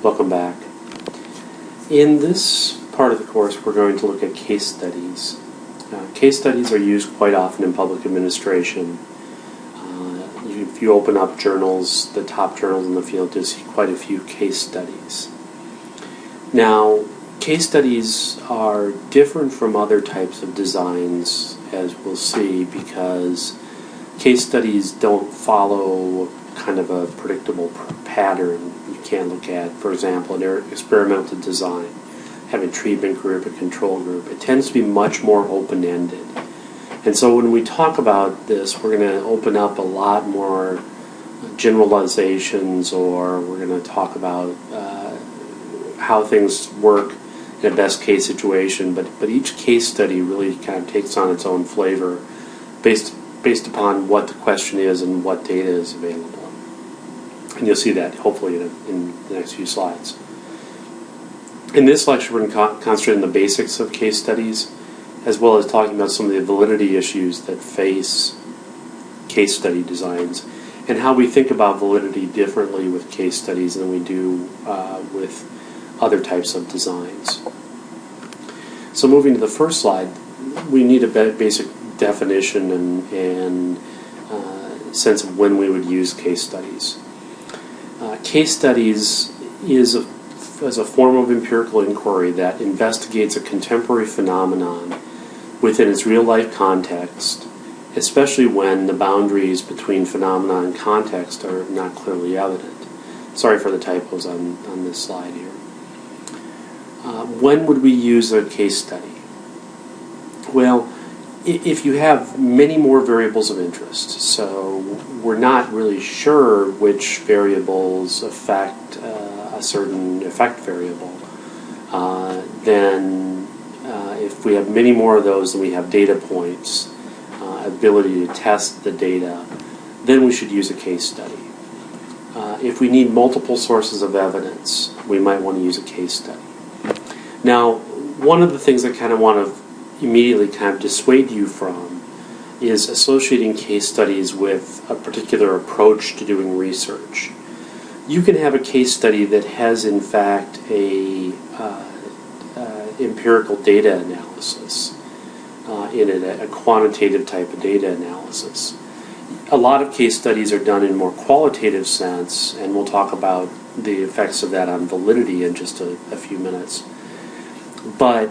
Welcome back. In this part of the course, we're going to look at case studies. Case studies are used quite often in public administration. If you open up journals, the top journals in the field, you'll see quite a few case studies. Now, case studies are different from other types of designs, as we'll see, because case studies don't follow kind of a predictable pattern. You can't look at, for example, an experimental design, have a treatment group, a control group. It tends to be much more open-ended. And so when we talk about this, we're going to open up a lot more generalizations, or we're going to talk about how things work in a best case situation. But each case study really kind of takes on its own flavor based upon what the question is and what data is available. And you'll see that hopefully in the next few slides. In this lecture, we're going to concentrate on the basics of case studies, as well as talking about some of the validity issues that face case study designs, and how we think about validity differently with case studies than we do with other types of designs. So moving to the first slide, we need a basic definition and sense of when we would use case studies. Case studies is a form of empirical inquiry that investigates a contemporary phenomenon within its real-life context, especially when the boundaries between phenomenon and context are not clearly evident. Sorry for the typos on this slide here. When would we use a case study? Well, if you have many more variables of interest, so we're not really sure which variables affect a certain effect variable, then if we have many more of those than we have data points, ability to test the data, then we should use a case study. If we need multiple sources of evidence, we might want to use a case study. Now, one of the things I kind of want to immediately kind of dissuade you from is associating case studies with a particular approach to doing research. You can have a case study that has, in fact, a empirical data analysis in it, a quantitative type of data analysis. A lot of case studies are done in a more qualitative sense, and we'll talk about the effects of that on validity in just a few minutes. But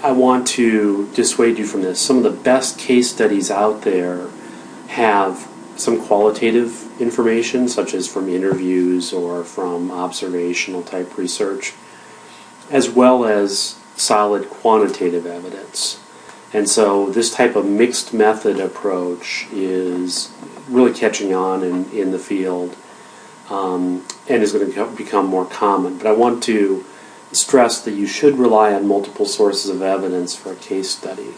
I want to dissuade you from this. Some of the best case studies out there have some qualitative information, such as from interviews or from observational type research, as well as solid quantitative evidence. And so this type of mixed method approach is really catching on in the field and is going to become more common. But I want to stress that you should rely on multiple sources of evidence for a case study.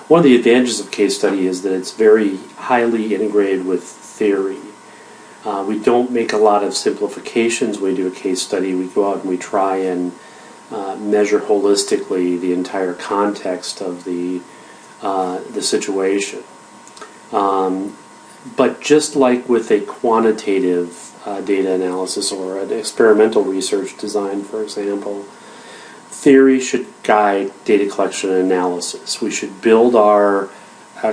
One of the advantages of case study is that it's very highly integrated with theory. We don't make a lot of simplifications when we do a case study. We go out and we try and measure holistically the entire context of the situation. But just like with a quantitative data analysis or an experimental research design, for example, theory should guide data collection and analysis. We should build our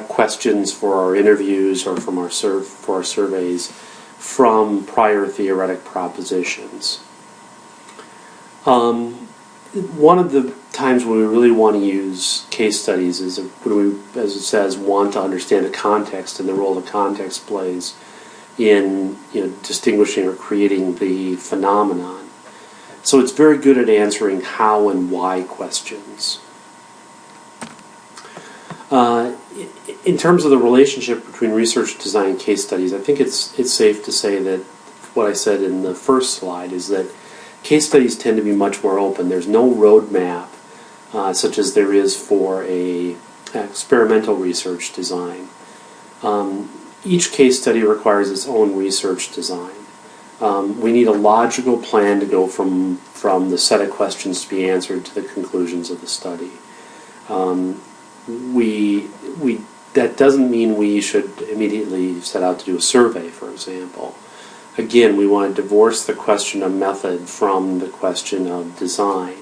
questions for our interviews or from for our surveys from prior theoretic propositions. One of the times when we really want to use case studies is when we, as it says, want to understand the context and the role the context plays in distinguishing or creating the phenomenon. So it's very good at answering how and why questions. In terms of the relationship between research design and case studies, I think it's safe to say that what I said in the first slide is that case studies tend to be much more open. There's no roadmap such as there is for an experimental research design. Each case study requires its own research design. We need a logical plan to go from the set of questions to be answered to the conclusions of the study. That doesn't mean we should immediately set out to do a survey, for example. Again, we want to divorce the question of method from the question of design.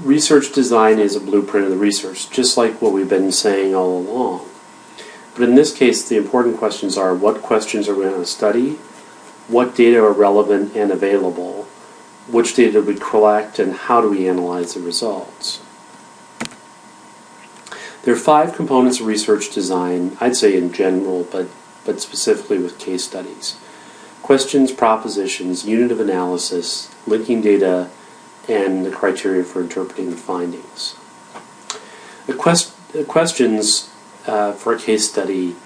Research design is a blueprint of the research, just like what we've been saying all along. But in this case, the important questions are: what questions are we going to study? What data are relevant and available? Which data do we collect, and how do we analyze the results? There are 5 components of research design, I'd say in general, but specifically with case studies: questions, propositions, unit of analysis, linking data, and the criteria for interpreting the findings. The questions for a case study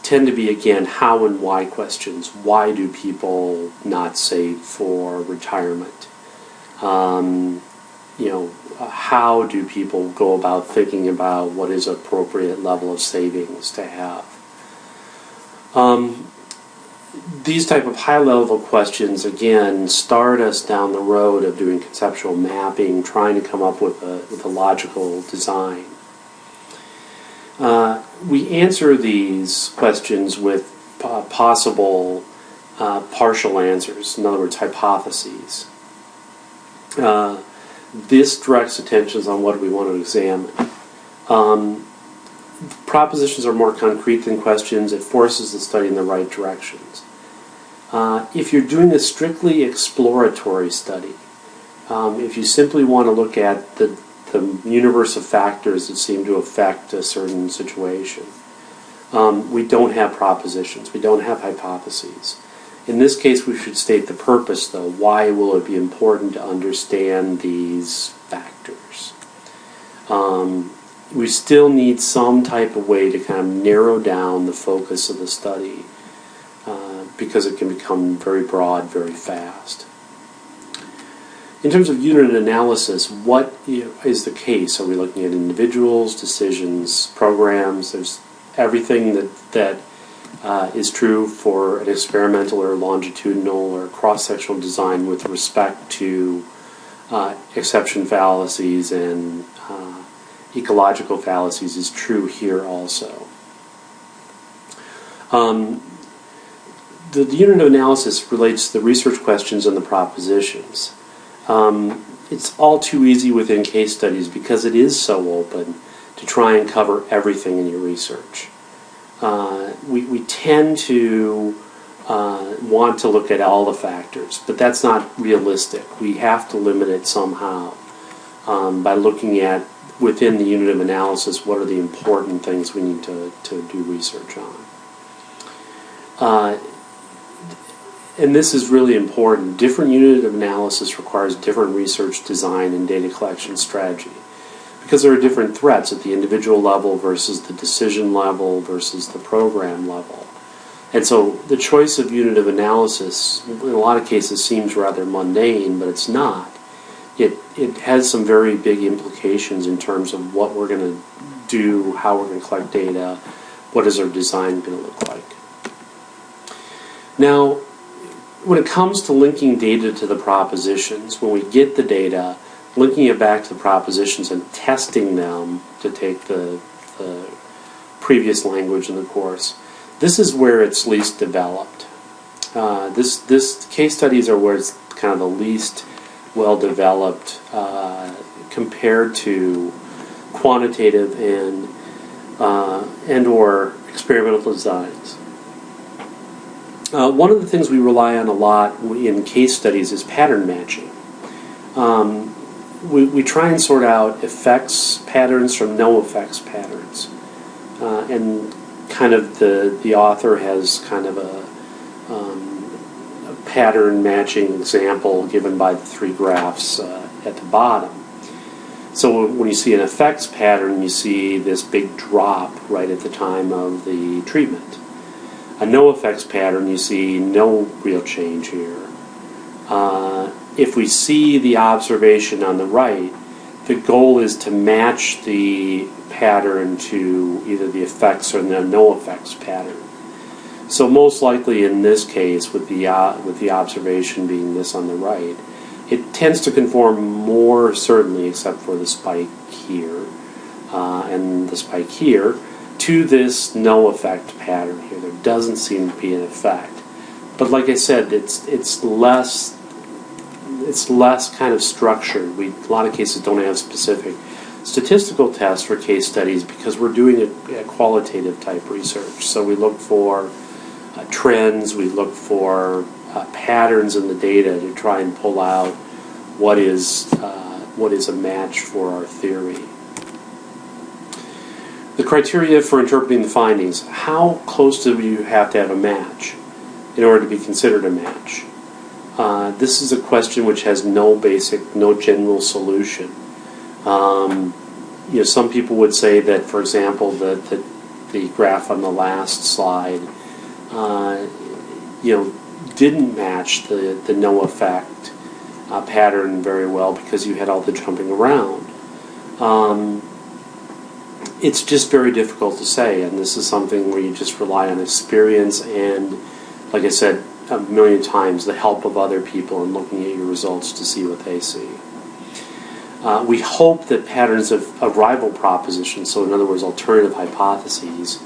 tend to be, again, how and why questions. Why do people not save for retirement? How do people go about thinking about what is an appropriate level of savings to have? These type of high-level questions, again, start us down the road of doing conceptual mapping, trying to come up with a logical design. We answer these questions with possible partial answers, in other words, hypotheses. This directs attention on what we want to examine. Propositions are more concrete than questions. It forces the study in the right directions. If you're doing a strictly exploratory study, if you simply want to look at the universe of factors that seem to affect a certain situation, we don't have propositions. We don't have hypotheses. In this case, we should state the purpose, though. Why will it be important to understand these factors? We still need some type of way to kind of narrow down the focus of the study, because it can become very broad very fast. In terms of unit analysis, what is the case? Are we looking at individuals, decisions, programs? There's everything that is true for an experimental or longitudinal or cross-sectional design with respect to exception fallacies and ecological fallacies is true here also. The unit of analysis relates to the research questions and the propositions. It's all too easy within case studies, because it is so open, to try and cover everything in your research. We tend to want to look at all the factors, but that's not realistic. We have to limit it somehow by looking at, within the unit of analysis, what are the important things we need to do research on. And this is really important. Different unit of analysis requires different research design and data collection strategy, because there are different threats at the individual level versus the decision level versus the program level. And so the choice of unit of analysis, in a lot of cases, seems rather mundane, but it's not. It has some very big implications in terms of what we're going to do, how we're going to collect data, what is our design going to look like. Now, when it comes to linking data to the propositions, when we get the data, linking it back to the propositions and testing them, to take the previous language in the course, this is where it's least developed. This case studies are where it's kind of the least well developed compared to quantitative and or experimental designs. One of the things we rely on a lot in case studies is pattern matching. We try and sort out effects patterns from no effects patterns. And kind of the author has kind of a pattern matching example given by the 3 graphs at the bottom. So when you see an effects pattern, you see this big drop right at the time of the treatment. A no effects pattern, you see no real change here. If we see the observation on the right, the goal is to match the pattern to either the effects or the no effects pattern. So most likely in this case, with the observation being this on the right, it tends to conform more certainly, except for the spike here and the spike here, to this no effect pattern here. They're doesn't seem to be an effect. But like I said, it's less kind of structured. A lot of cases don't have specific statistical tests for case studies because we're doing a qualitative type research. So we look for trends, we look for patterns in the data to try and pull out what is a match for our theory. The criteria for interpreting the findings. How close do you have to have a match in order to be considered a match? This is a question which has no general solution. Some people would say that, for example, the graph on the last slide, didn't match the no effect pattern very well because you had all the jumping around. It's just very difficult to say, and this is something where you just rely on experience and, like I said a million times, the help of other people in looking at your results to see what they see. We hope that patterns of rival propositions, so in other words alternative hypotheses,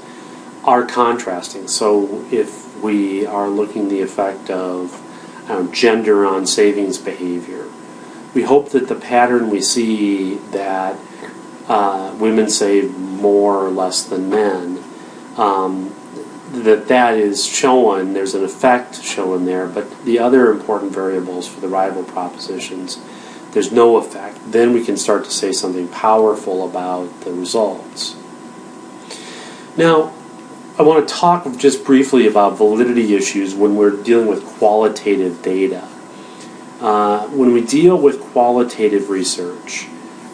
are contrasting. So if we are looking at the effect of gender on savings behavior, we hope that the pattern we see that women save more or less than men, that is shown, there's an effect shown there, but the other important variables for the rival propositions, there's no effect. Then we can start to say something powerful about the results. Now, I want to talk just briefly about validity issues when we're dealing with qualitative data. When we deal with qualitative research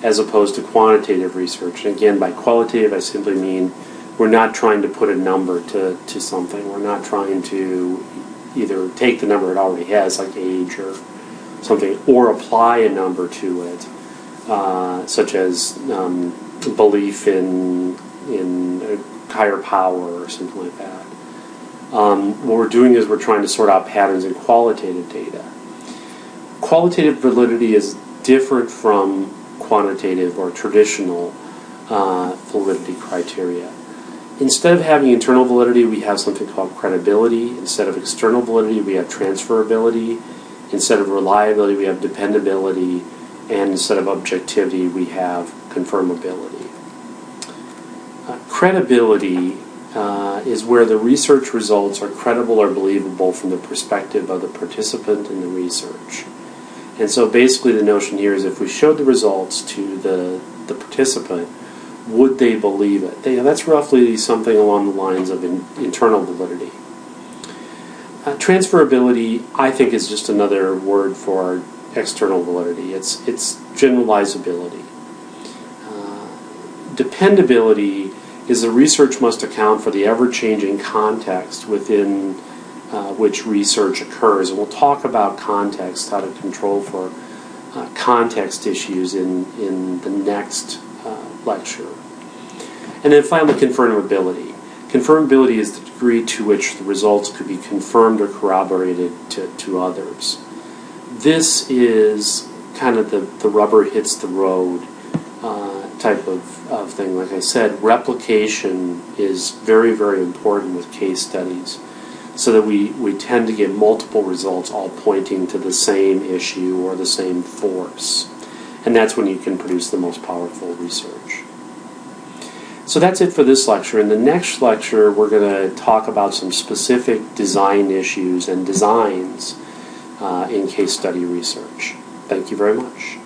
as opposed to quantitative research, and again, by qualitative I simply mean we're not trying to put a number to something. We're not trying to either take the number it already has, like age or something, or apply a number to it, such as belief in higher power or something like that. What we're doing is we're trying to sort out patterns in qualitative data. Qualitative validity is different from quantitative or traditional validity criteria. Instead of having internal validity, we have something called credibility. Instead of external validity, we have transferability. Instead of reliability, we have dependability. And instead of objectivity, we have confirmability. Credibility is where the research results are credible or believable from the perspective of the participant in the research. And so basically the notion here is if we showed the results to the participant, would they believe it? That's roughly something along the lines of internal validity. Transferability, I think, is just another word for external validity. It's generalizability. Dependability is the research must account for the ever-changing context within which research occurs. And we'll talk about context, how to control for context issues in the next lecture. And then finally, confirmability. Confirmability is the degree to which the results could be confirmed or corroborated to others. This is kind of the rubber hits the road type of thing. Like I said, replication is very, very important with case studies so that we tend to get multiple results all pointing to the same issue or the same force. And that's when you can produce the most powerful research. So that's it for this lecture. In the next lecture, we're going to talk about some specific design issues and designs in case study research. Thank you very much.